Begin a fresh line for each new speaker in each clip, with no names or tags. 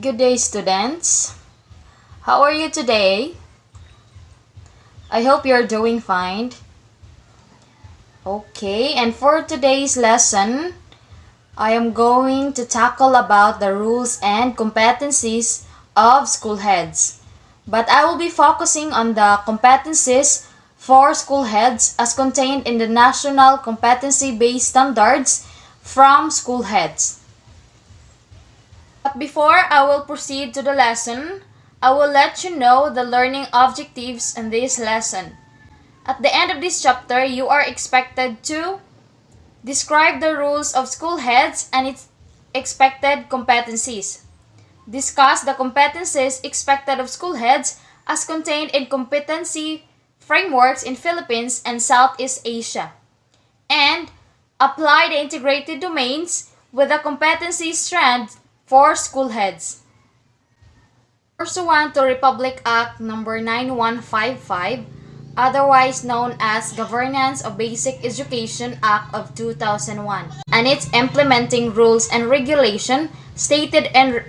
Good day, students. How are you today? I hope you're doing fine. Okay, and for today's lesson, I am going to tackle about the rules and competencies of school heads. But I will be focusing on the competencies for school heads as contained in the National Competency-Based Standards from school heads. But before I will proceed to the lesson, I will let you know the learning objectives in this lesson. At the end of this chapter, you are expected to describe the rules of school heads and its expected competencies. Discuss the competencies expected of school heads as contained in competency frameworks in Philippines and Southeast Asia. And apply the integrated domains with the competency strand for school heads. Pursuant to Republic Act No. 9155, otherwise known as Governance of Basic Education Act of 2001, and its implementing rules and regulation stated in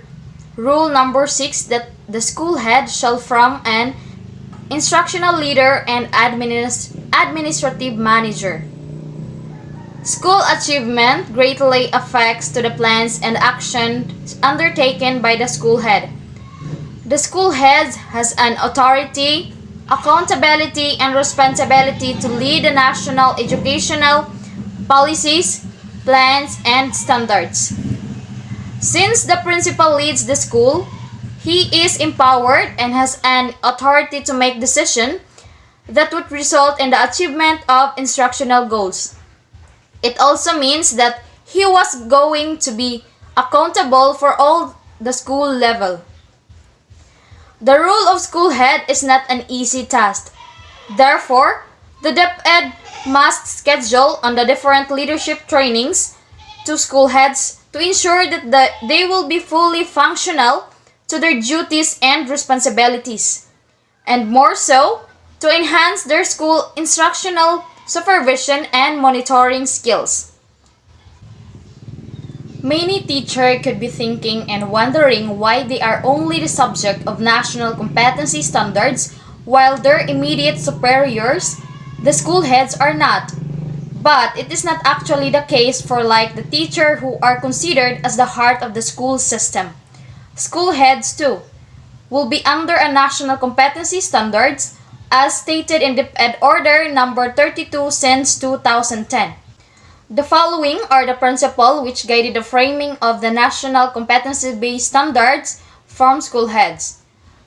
Rule No. 6 that the school head shall form an instructional leader and administrative manager. School achievement greatly affects to the plans and actions undertaken by the school head. The school head has an authority, accountability, and responsibility to lead the national educational policies, plans, and standards. Since the principal leads the school, he is empowered and has an authority to make decisions that would result in the achievement of instructional goals. It also means that he was going to be accountable for all the school level. The role of school head is not an easy task. Therefore, the DepEd must schedule on the different leadership trainings to school heads to ensure that they will be fully functional to their duties and responsibilities, and more so, to enhance their school instructional supervision and monitoring skills. Many teachers could be thinking and wondering why they are only the subject of national competency standards while their immediate superiors, the school heads, are not. But it is not actually the case for like the teacher who are considered as the heart of the school system. School heads too will be under a national competency standards as stated in the Ed Order number 32 since 2010. The following are the principles which guided the framing of the national competency-based standards from school heads.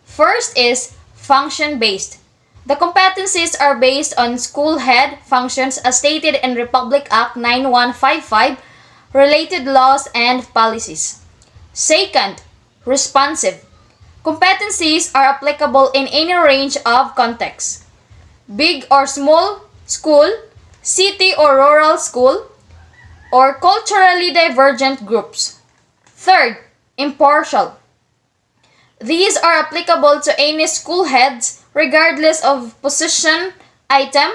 First is function-based. The competencies are based on school head functions as stated in Republic Act 9155, related laws and policies. Second, responsive. Competencies are applicable in any range of contexts. Big or small school, city or rural school, or culturally divergent groups. Third, impartial. These are applicable to any school heads regardless of position, item,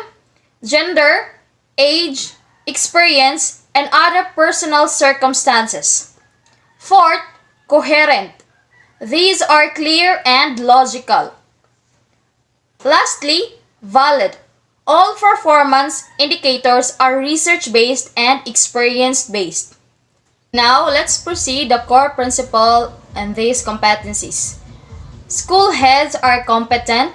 gender, age, experience, and other personal circumstances. Fourth, coherent. These are clear and logical. Lastly, valid. All performance indicators are research-based and experience-based. Now, let's proceed the core principle and these competencies. School heads are competent,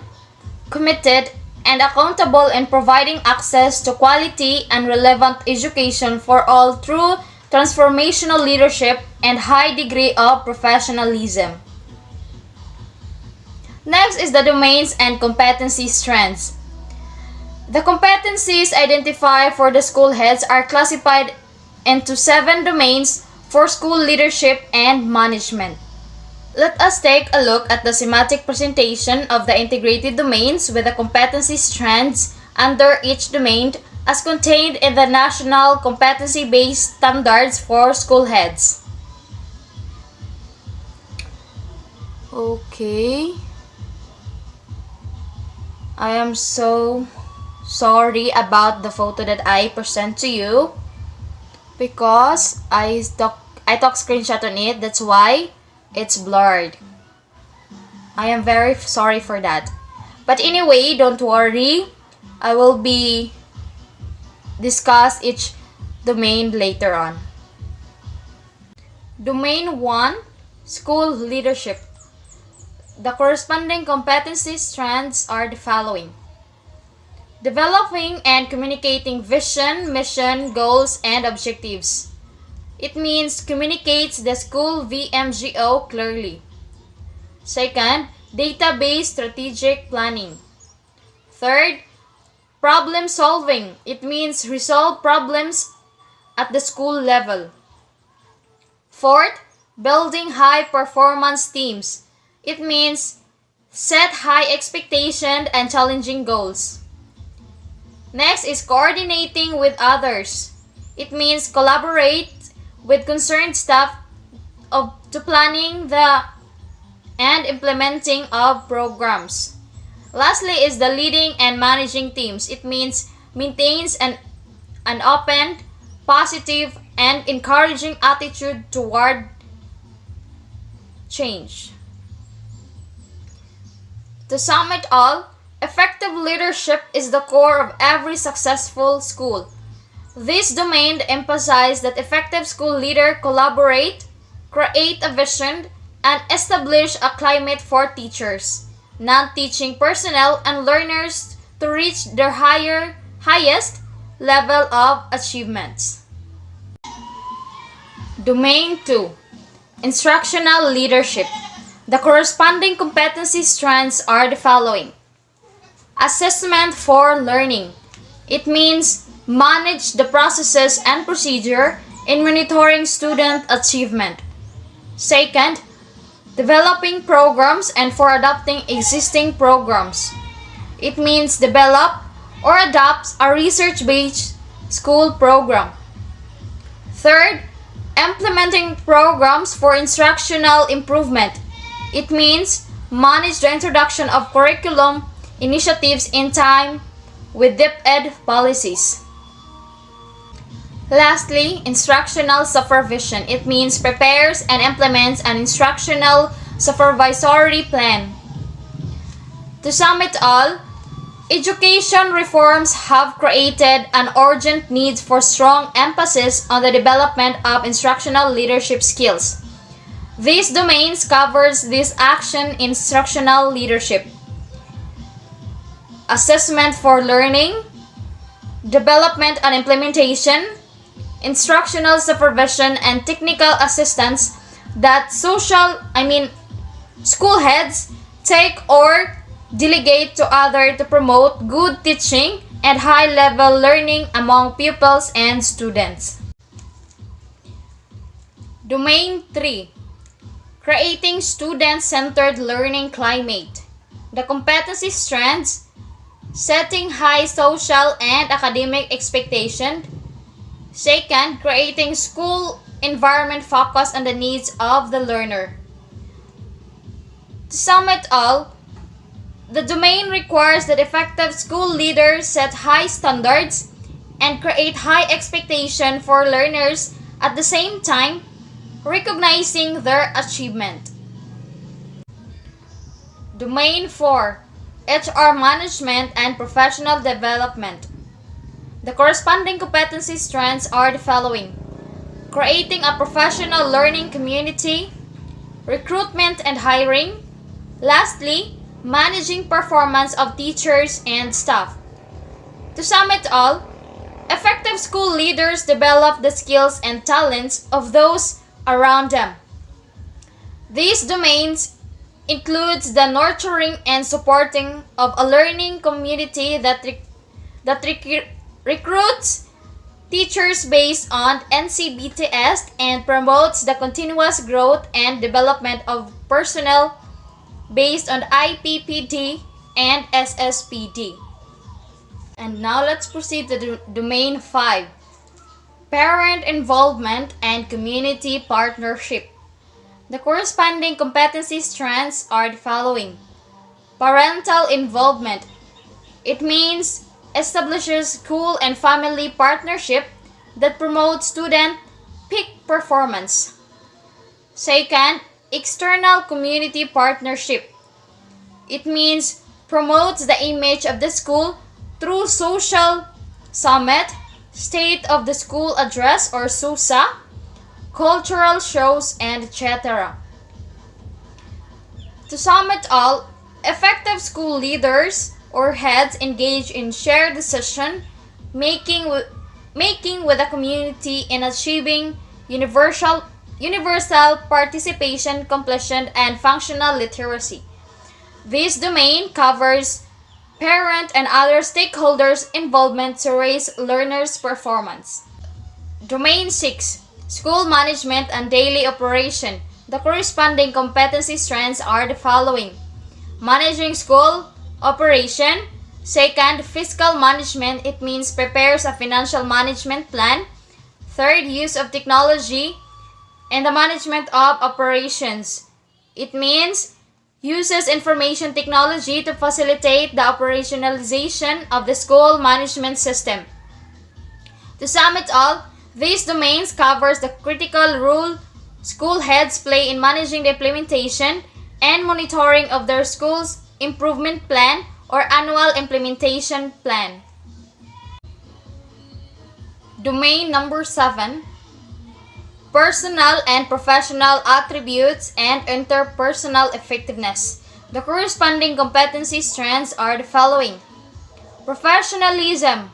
committed, and accountable in providing access to quality and relevant education for all through transformational leadership and high degree of professionalism. Next is the domains and competency strands. The competencies identified for the school heads are classified into 7 domains for school leadership and management. Let us take a look at the schematic presentation of the integrated domains with the competency strands under each domain as contained in the National Competency-Based Standards for School Heads. Okay. I am so sorry about the photo that I present to you because I took screenshot on it. That's why It's blurred. I am very sorry for that. But anyway, don't worry. I will be discuss each domain later on. Domain 1, School Leadership. The corresponding competency strands are the following. Developing and communicating vision, mission, goals, and objectives. It means communicates the school VMGO clearly. Second, database strategic planning. Third, problem solving. It means resolve problems at the school level. Fourth, building high performance teams. It means set high expectations and challenging goals. Next is coordinating with others. It means collaborate with concerned staff to planning and implementing of programs. Lastly is the leading and managing teams. It means maintains an open, positive, and encouraging attitude toward change. To sum it all, effective leadership is the core of every successful school. This domain emphasizes that effective school leaders collaborate, create a vision, and establish a climate for teachers, non-teaching personnel, and learners to reach their highest level of achievements. Domain 2, Instructional Leadership. The corresponding competency strands are the following. Assessment for learning. It means manage the processes and procedure in monitoring student achievement. Second, developing programs and for adopting existing programs. It means develop or adopt a research-based school program. Third, implementing programs for instructional improvement. It means manage the introduction of curriculum initiatives in time with DepEd policies. Lastly, instructional supervision. It means prepares and implements an instructional supervisory plan. To sum it all, education reforms have created an urgent need for strong emphasis on the development of instructional leadership skills. These domains covers this action instructional leadership. Assessment for learning, development and implementation, instructional supervision, and technical assistance that school heads take or delegate to others to promote good teaching and high-level learning among pupils and students. Domain 3, Creating Student-Centered Learning Climate. The competency strands, setting high social and academic expectations. Second, creating school environment focused on the needs of the learner. To sum it all, the domain requires that effective school leaders set high standards and create high expectations for learners at the same time recognizing their achievement. Domain 4, HR Management and Professional Development. The corresponding competency strands are the following. Creating a professional learning community, recruitment and hiring. Lastly, managing performance of teachers and staff. To sum it all, effective school leaders develop the skills and talents of those around them. These domains includes the nurturing and supporting of a learning community that recruits teachers based on NCBTS and promotes the continuous growth and development of personnel based on IPPD and SSPD. And now let's proceed to Domain 5, Parent Involvement and Community Partnership. The corresponding competency strands are the following. Parental involvement. It means establishes school and family partnership that promotes student peak performance. Second, External community partnership. It means promotes the image of the school through social summit, state of the school address or SUSA, cultural shows, and etc. To sum it all, effective school leaders or heads engage in shared decision making with the community in achieving universal participation, completion, and functional literacy. This domain covers parent and other stakeholders' involvement to raise learners' performance. Domain 6. School management and daily operation. The corresponding competency strands are the following: managing school operation. Second, fiscal management. It means prepares a financial management plan. Third, use of technology and the management of operations. It means uses information technology to facilitate the operationalization of the school management system. To sum it all, these domains covers the critical role school heads play in managing the implementation and monitoring of their school's improvement plan or annual implementation plan. Domain number 7, personal and professional attributes and interpersonal effectiveness. The corresponding competency strands are the following. Professionalism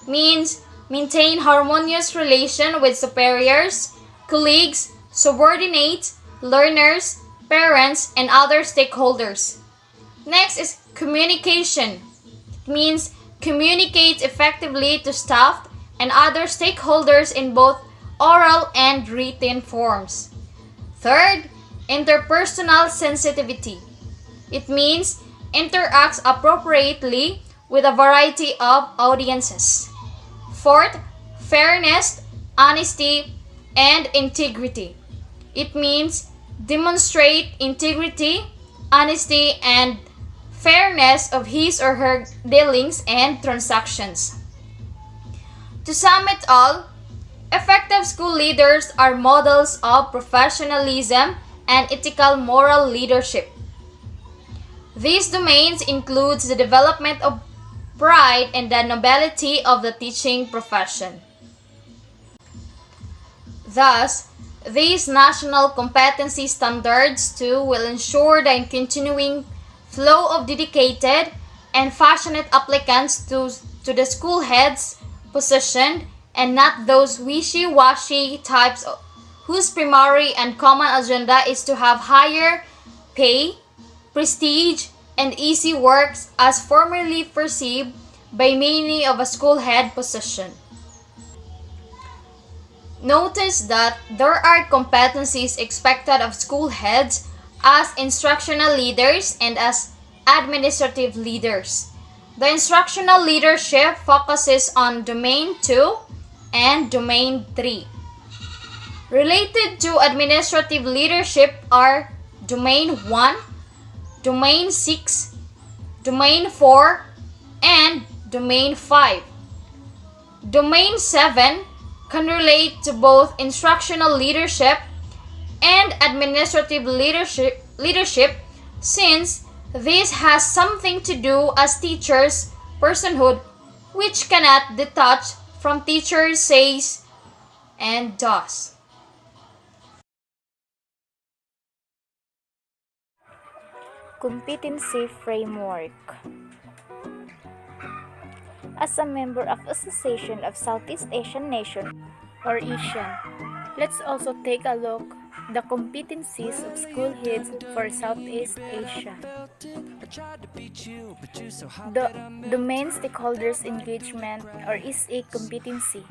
means maintain harmonious relation with superiors, colleagues, subordinates, learners, parents, and other stakeholders. Next is communication. It means communicate effectively to staff and other stakeholders in both oral and written forms. Third, interpersonal sensitivity. It means interacts appropriately with a variety of audiences. Fourth, fairness, honesty, and integrity. It means demonstrate integrity, honesty, and fairness of his or her dealings and transactions. To sum it all, effective school leaders are models of professionalism and ethical moral leadership. These domains include the development of pride and the nobility of the teaching profession. Thus, these national competency standards too will ensure the continuing flow of dedicated and passionate applicants to the school heads position and not those wishy-washy types whose primary and common agenda is to have higher pay, prestige, and easy works as formerly perceived by many of a school head position. Notice that there are competencies expected of school heads as instructional leaders and as administrative leaders. The instructional leadership focuses on Domain 2 and Domain 3. Related to administrative leadership are Domain 1, Domain 6, Domain 4, and Domain 5. Domain 7 can relate to both instructional leadership and administrative leadership since this has something to do as teachers' personhood which cannot detach from teachers' says and does.
Competency framework. As a member of Association of Southeast Asian Nations or ASEAN, let's also take a look the competencies of school heads for Southeast Asia. The domain stakeholders engagement or SA competency.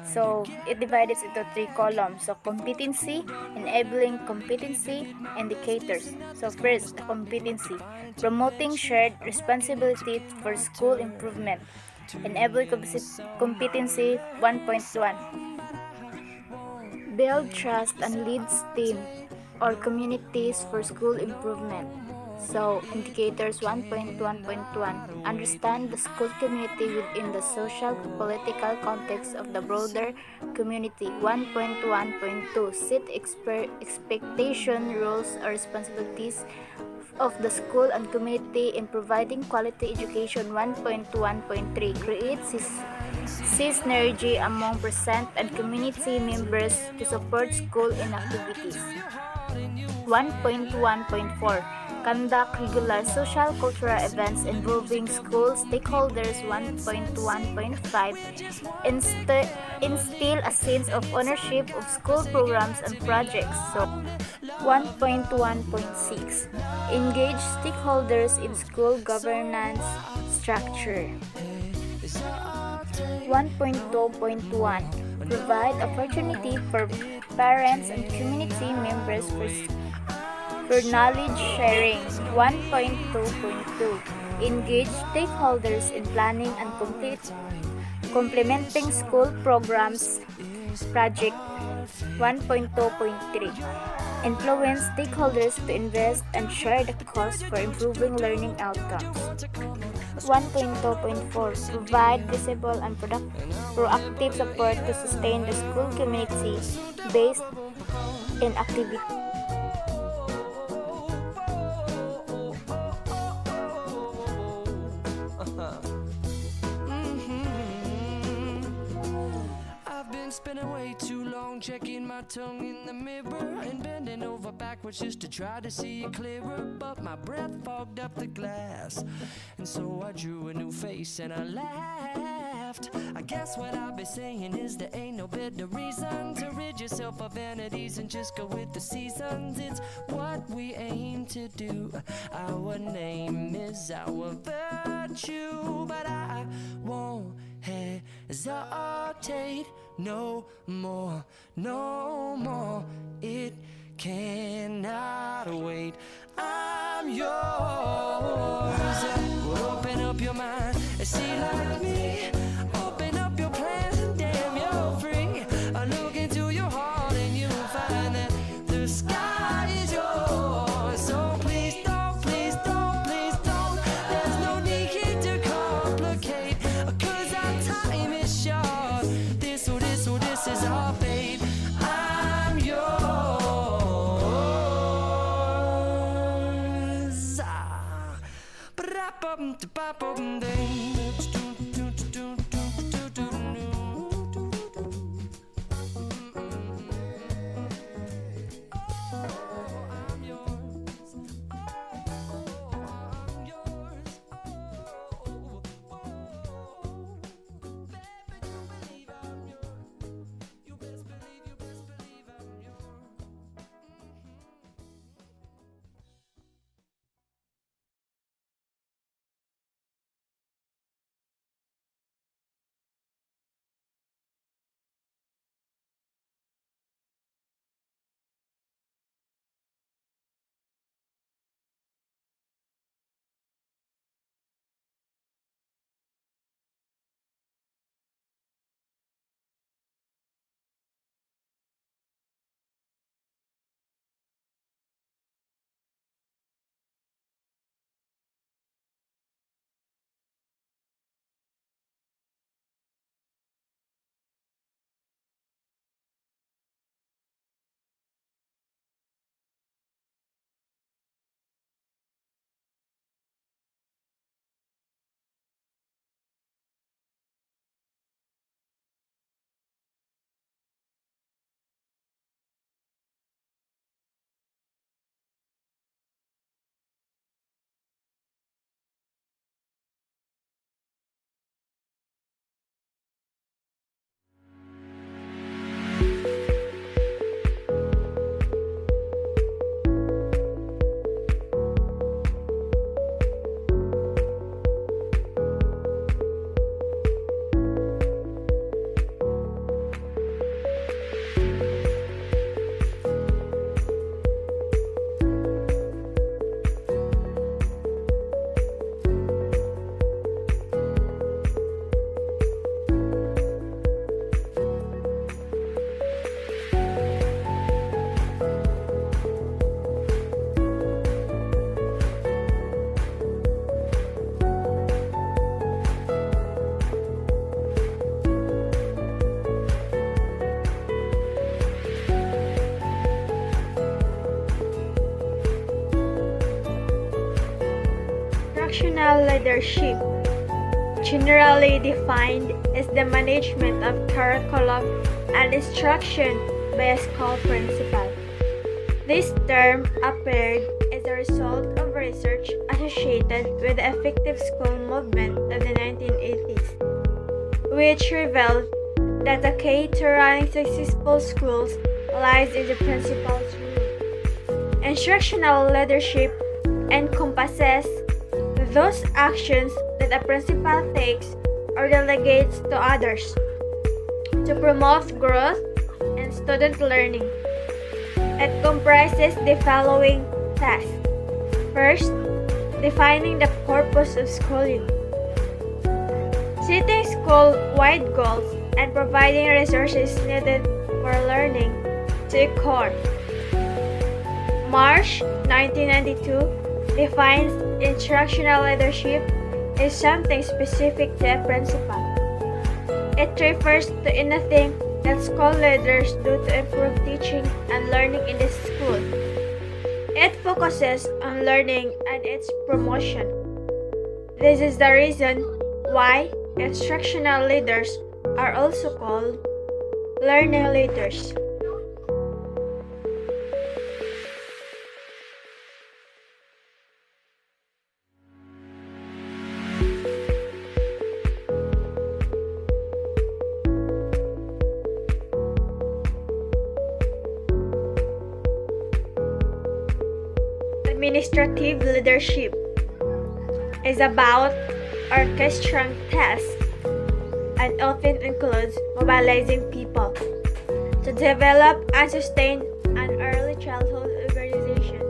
So it divides into 3 columns. So competency, enabling competency, indicators. So first, the competency, promoting shared responsibility for school improvement. Enabling competency 1.1. Build trust and leads team or communities for school improvement. So, indicators 1.1.1, understand the school community within the social political context of the broader community. 1.1.2, set expectation, roles, or responsibilities of the school and community in providing quality education. 1.1.3, create synergy among present and community members to support school in activities. 1.1.4, conduct regular social cultural events involving school stakeholders. 1.1.5, instill a sense of ownership of school programs and projects. So 1.1.6, engage stakeholders in school governance structure. 1.2.1, provide opportunity for parents and community members for knowledge sharing. 1.2.2, engage stakeholders in planning and complementing school programs project. 1.2.3, influence stakeholders to invest and share the cost for improving learning outcomes. 1.2.4, provide visible and proactive support to sustain the school community based in activity.
Spending way too long checking my tongue in the mirror and bending over backwards just to try to see it clearer, but my breath fogged up the glass, and so I drew a new face and I laughed. I guess what I'll be saying is there ain't no better reason to rid yourself of vanities and just go with the seasons. It's what we aim to do. Our name is our virtue, but I won't hesitate no more, no more. It cannot wait. I'm yours. Well, open up your mind and see like me. Open up your plans and damn, you're free. I look into your heart and you'll find that the sky is yours. So please don't, please don't, please don't. There's no need here to complicate, 'cause our time is short. This is our fate. I'm yours.
Instructional leadership, generally defined as the management of curriculum and instruction by a school principal. This term appeared as a result of research associated with the effective school movement of the 1980s, which revealed that the key to running successful schools lies in the principal's role. Instructional leadership encompasses those actions that a principal takes or delegates to others to promote growth and student learning. It comprises the following tasks. First, defining the purpose of schooling. Setting school-wide goals and providing resources needed for learning to occur. March 1992 defines instructional leadership as something specific to a principal. It refers to anything that school leaders do to improve teaching and learning in the school. It focuses on learning and its promotion. This is the reason why instructional leaders are also called learning leaders. Administrative leadership is about orchestrating tasks and often includes mobilizing people to develop and sustain an early childhood organization.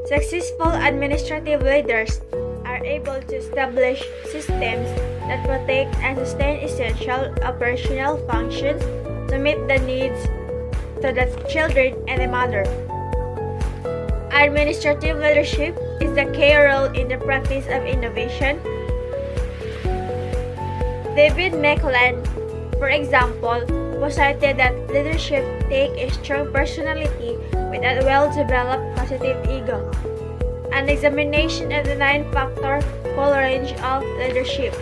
Successful administrative leaders are able to establish systems that protect and sustain essential operational functions to meet the needs of the children and the mother. Administrative leadership is the key role in the practice of innovation. David McLean, for example, posited that leadership takes a strong personality with a well-developed positive ego. An examination of the 9-factor full range of leadership.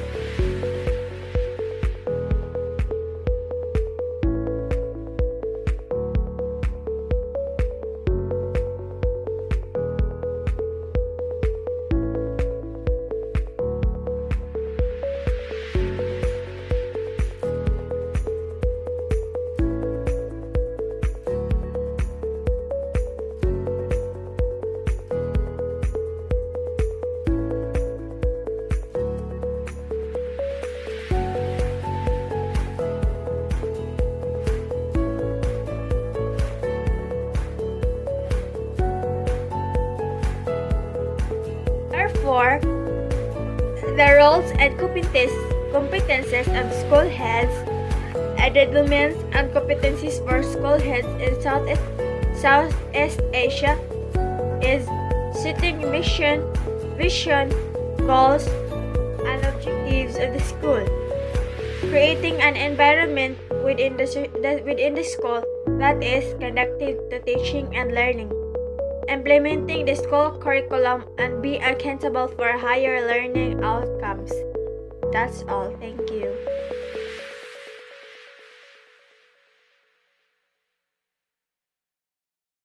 Therefore, the roles and competencies of school heads, achievements and competencies for school heads in Southeast Asia is setting mission, vision, goals, and objectives of the school, creating an environment within the school that is conducive to teaching and learning, implementing the school curriculum, and be accountable for higher learning outcomes. That's all. Thank you.